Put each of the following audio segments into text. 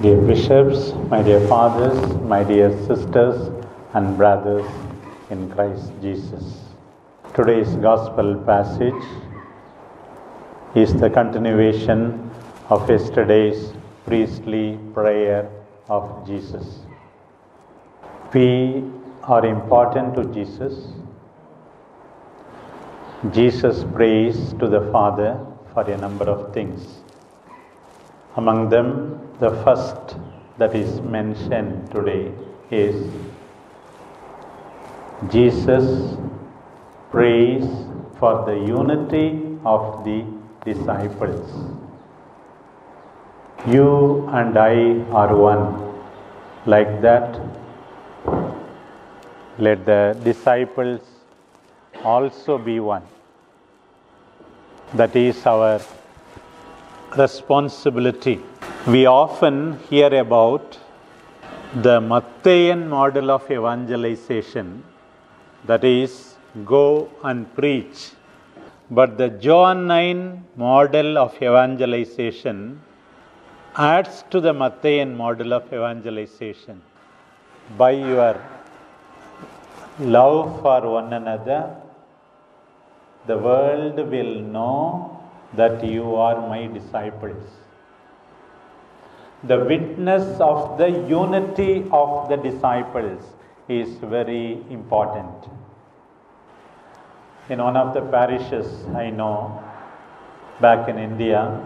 Dear bishops, my dear fathers, my dear sisters and brothers in Christ Jesus. Today's gospel passage is the continuation of yesterday's priestly prayer of Jesus. We are important to Jesus. Jesus prays to the Father for a number of things. Among them, the first that is mentioned today is Jesus prays for the unity of the disciples. You and I are one. Like that, let the disciples also be one. That is our responsibility. We often hear about the Matthean model of evangelization, that is, go and preach. But the John 9 model of evangelization adds to the Matthean model of evangelization. By your love for one another, the world will know that you are my disciples. The witness of the unity of the disciples is very important. In one of the parishes I know, back in India,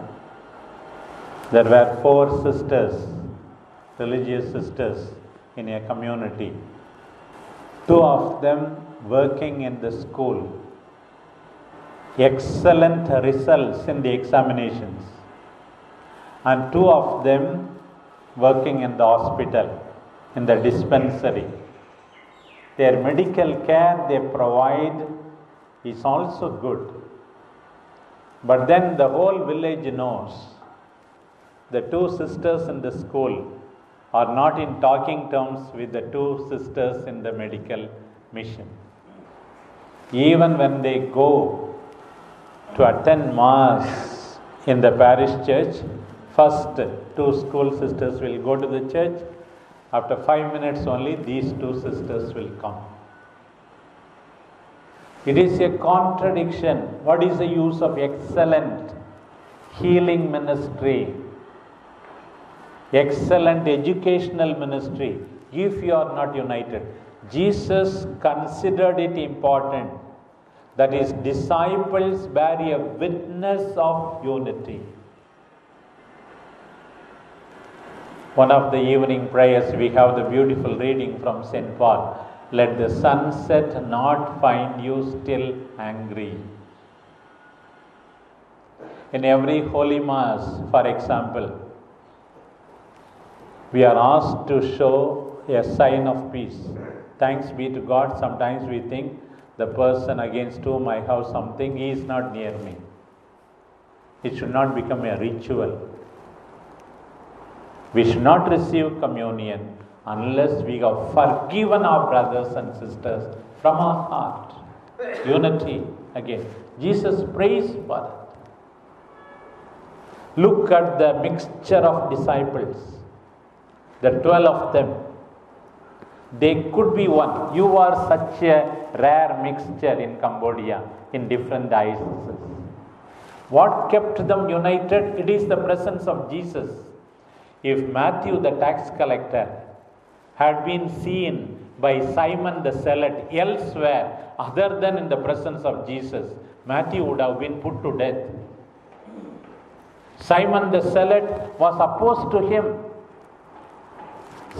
there were 4 sisters, religious sisters in a community. 2 of them working in the school. Excellent results in the examinations, and 2 of them working in the hospital, in the dispensary. Their medical care they provide is also good. But then the whole village knows the 2 sisters in the school are not in talking terms with the 2 sisters in the medical mission. Even when they go to attend Mass in the parish church, first 2 school sisters will go to the church. After 5 minutes only, these 2 sisters will come. It is a contradiction. What is the use of excellent healing ministry, excellent educational ministry, if you are not united? Jesus considered it important that his disciples bear a witness of unity. One of the evening prayers, we have the beautiful reading from St. Paul. Let the sunset not find you still angry. In every Holy Mass, for example, we are asked to show a sign of peace. Thanks be to God, sometimes we think the person against whom I have something, he is not near me. It should not become a ritual. We should not receive communion unless we have forgiven our brothers and sisters from our heart. Unity again. Jesus prays for it. Look at the mixture of disciples, the 12 of them. They could be one. You are such a rare mixture in Cambodia, in different dioceses. What kept them united? It is the presence of Jesus. If Matthew, the tax collector, had been seen by Simon the Zealot elsewhere other than in the presence of Jesus, Matthew would have been put to death. Simon the Zealot was opposed to him.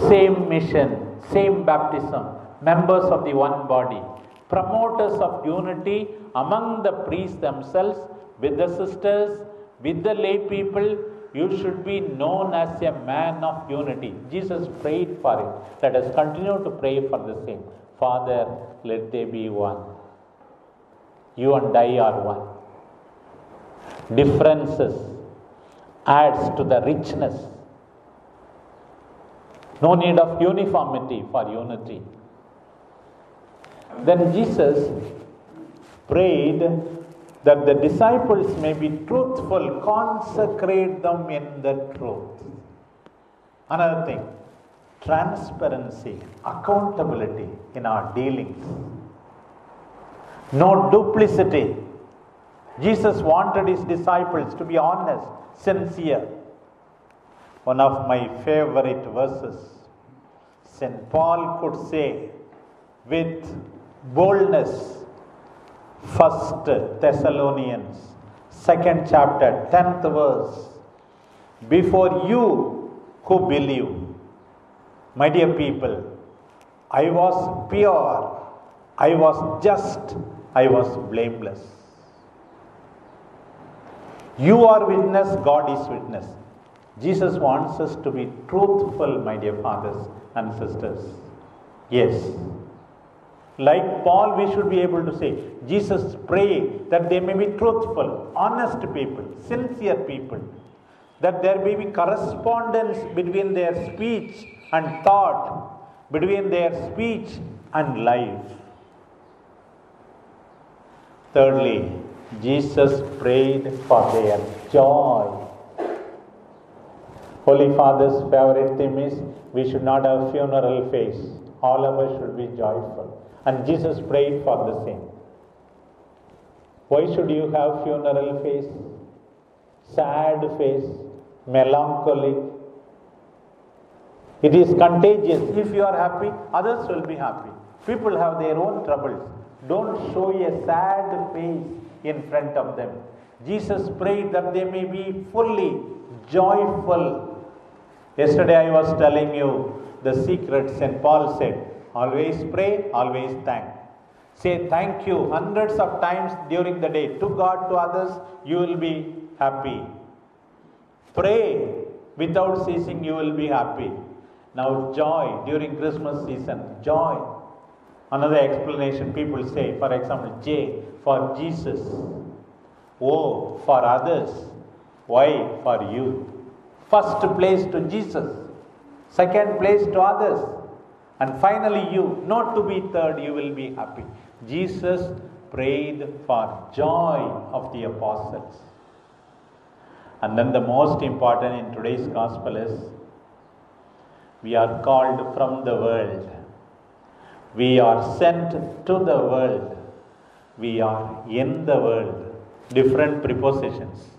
Same mission, same baptism, members of the one body, promoters of unity among the priests themselves, with the sisters, with the lay people. You should be known as a man of unity. Jesus prayed for it. Let us continue to pray for the same. Father, let they be one. You and I are one. Differences adds to the richness. No need of uniformity for unity. Then Jesus prayed that the disciples may be truthful, consecrate them in the truth. Another thing, transparency, accountability in our dealings. No duplicity. Jesus wanted his disciples to be honest, sincere. One of my favorite verses, St. Paul could say with boldness, 1 Thessalonians, 2nd chapter, 10th verse, before you who believe, my dear people, I was pure, I was just, I was blameless. You are witness, God is witness. Jesus wants us to be truthful, my dear fathers and sisters. Yes. Like Paul, we should be able to say, Jesus prayed that they may be truthful, honest people, sincere people, that there may be correspondence between their speech and thought, between their speech and life. Thirdly, Jesus prayed for their joy. Holy Father's favorite theme is, we should not have funeral face. All of us should be joyful. And Jesus prayed for the same. Why should you have funeral face? Sad face, melancholic. It is contagious. If you are happy, others will be happy. People have their own troubles. Don't show a sad face in front of them. Jesus prayed that they may be fully joyful. Yesterday I was telling you the secret. St. Paul said, always pray, always thank. Say thank you hundreds of times during the day to God, to others, you will be happy. Pray without ceasing, you will be happy. Now joy during Christmas season, joy. Another explanation people say, for example, J for Jesus, O for others, Y for you. First place to Jesus, second place to others, and finally you. Not to be third, you will be happy. Jesus prayed for joy of the apostles. And then the most important in today's gospel is, we are called from the world. We are sent to the world. We are in the world. Different prepositions.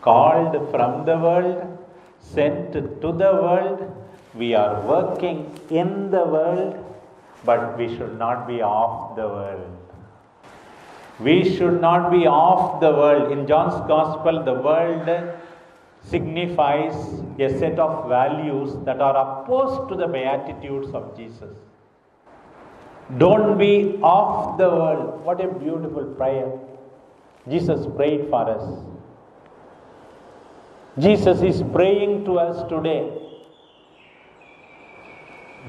Called from the world, sent to the world. We are working in the world, but we should not be of the world. We should not be of the world. In John's Gospel, the world signifies a set of values that are opposed to the beatitudes of Jesus. Don't be of the world. What a beautiful prayer. Jesus prayed for us. Jesus is praying to us today.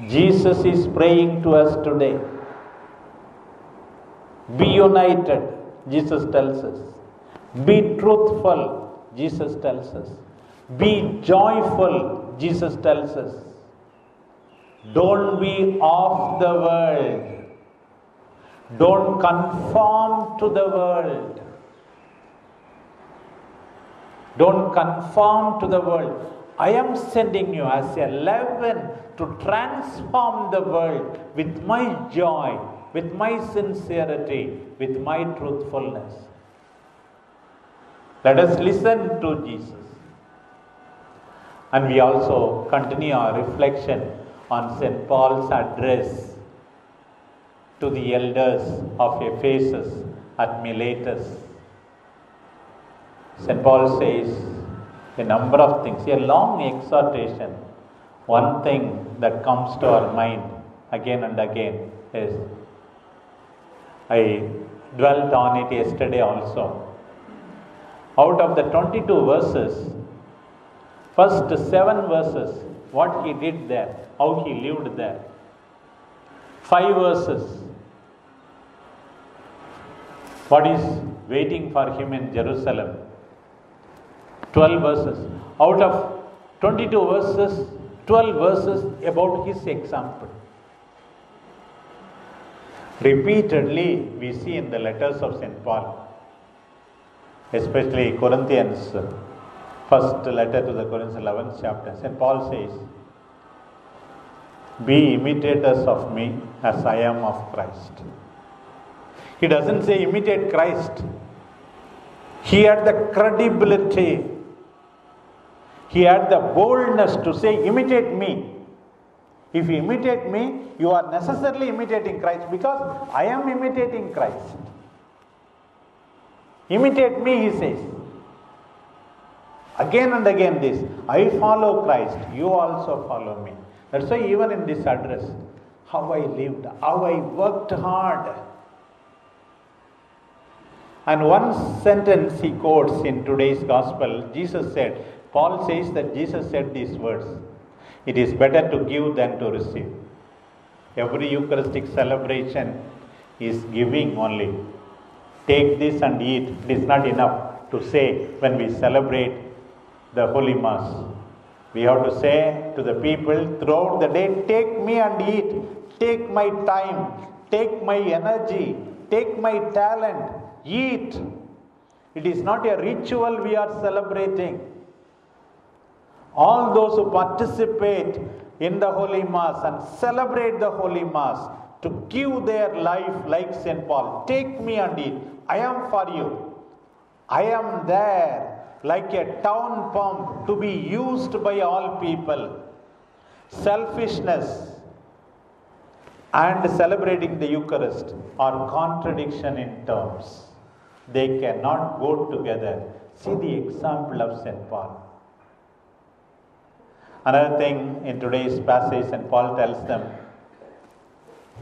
Jesus is praying to us today. Be united, Jesus tells us. Be truthful, Jesus tells us. Be joyful, Jesus tells us. Don't be of the world. Don't conform to the world. Don't conform to the world. I am sending you as a leaven to transform the world with my joy, with my sincerity, with my truthfulness. Let us listen to Jesus. And we also continue our reflection on St. Paul's address to the elders of Ephesus at Miletus. St. Paul says a number of things, a long exhortation. One thing that comes to our mind again and again is, I dwelt on it yesterday also. Out of the 22 verses, first 7 verses, what he did there, how he lived there. 5 verses, what is waiting for him in Jerusalem. 12 verses. Out of 22 verses, 12 verses about his example. Repeatedly, we see in the letters of St. Paul, especially Corinthians, First letter to the Corinthians, 11th chapter. St. Paul says, be imitators of me as I am of Christ. He doesn't say imitate Christ. He had the credibility. He had the boldness to say, imitate me. If you imitate me, you are necessarily imitating Christ, because I am imitating Christ. Imitate me, he says. Again and again this, I follow Christ, you also follow me. That's why even in this address, how I lived, how I worked hard. And one sentence he quotes in today's gospel, Jesus said, Paul says that Jesus said these words, it is better to give than to receive. Every Eucharistic celebration is giving only. Take this and eat. It is not enough to say when we celebrate the Holy Mass. We have to say to the people throughout the day, take me and eat. Take my time. Take my energy. Take my talent. Eat. It is not a ritual we are celebrating. All those who participate in the Holy Mass and celebrate the Holy Mass to give their life like St. Paul. Take me and eat. I am for you. I am there like a town pump to be used by all people. Selfishness and celebrating the Eucharist are contradiction in terms. They cannot go together. See the example of St. Paul. Another thing in today's passage, St. Paul tells them,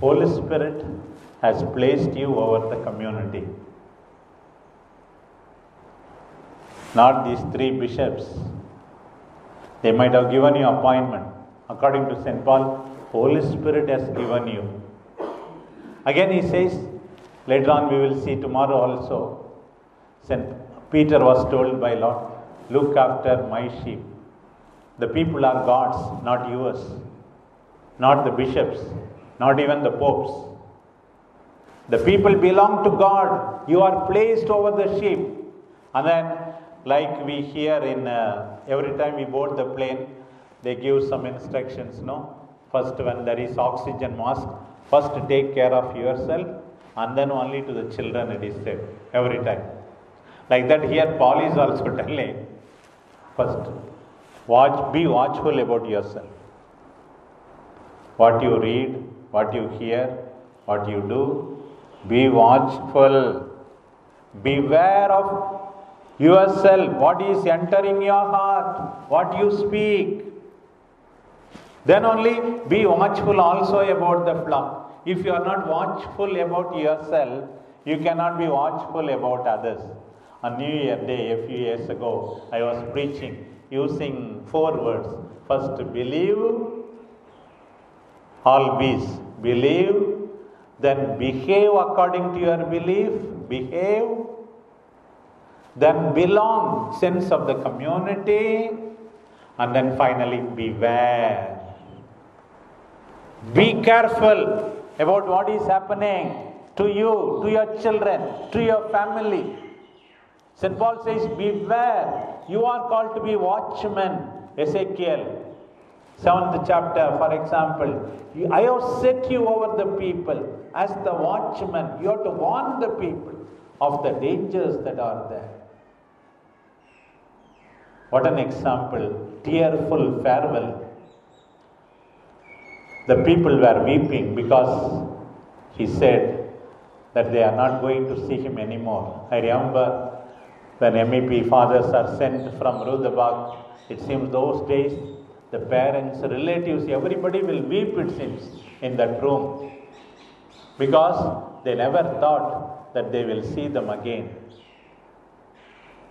Holy Spirit has placed you over the community. Not these three bishops. They might have given you appointment. According to St. Paul, Holy Spirit has given you. Again he says, later on we will see tomorrow also, St. Peter was told by Lord, look after my sheep. The people are God's, not yours. Not the bishops, not even the popes. The people belong to God. You are placed over the sheep. And then, like we hear in every time we board the plane, they give some instructions, no? First, when there is oxygen mask, first take care of yourself, and then only to the children it is said, every time. Like that here Paul is also telling, first, be watchful about yourself. What you read, what you hear, what you do, be watchful. Beware of yourself, what is entering your heart, what you speak. Then only be watchful also about the flock. If you are not watchful about yourself, you cannot be watchful about others. On New Year Day, a few years ago, I was preaching using 4 words. First, believe, always believe, then behave according to your belief, behave, then belong, sense of the community, and then finally beware. Be careful about what is happening to you, to your children, to your family. St. Paul says, beware. You are called to be watchmen. Ezekiel, 7th chapter, for example. I have set you over the people as the watchman. You have to warn the people of the dangers that are there. What an example. Tearful farewell. The people were weeping because he said that they are not going to see him anymore. I remember when MEP fathers are sent from Rudabag, it seems those days the parents, relatives, everybody will weep, it seems, in that room, because they never thought that they will see them again.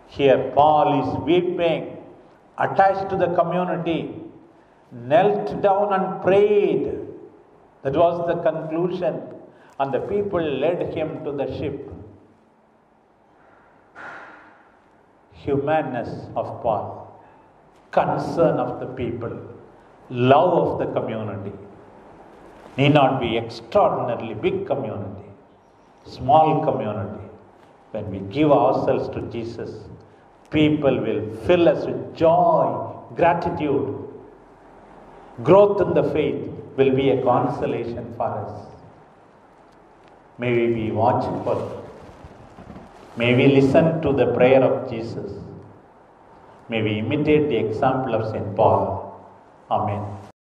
Here Paul is weeping, attached to the community, knelt down and prayed. That was the conclusion. And the people led him to the ship. Humanness of Paul, concern of the people, love of the community. Need not be extraordinarily big community, small community. When we give ourselves to Jesus, people will fill us with joy, gratitude. Growth in the faith will be a consolation for us. May we be watchful. May we listen to the prayer of Jesus. May we imitate the example of St. Paul. Amen.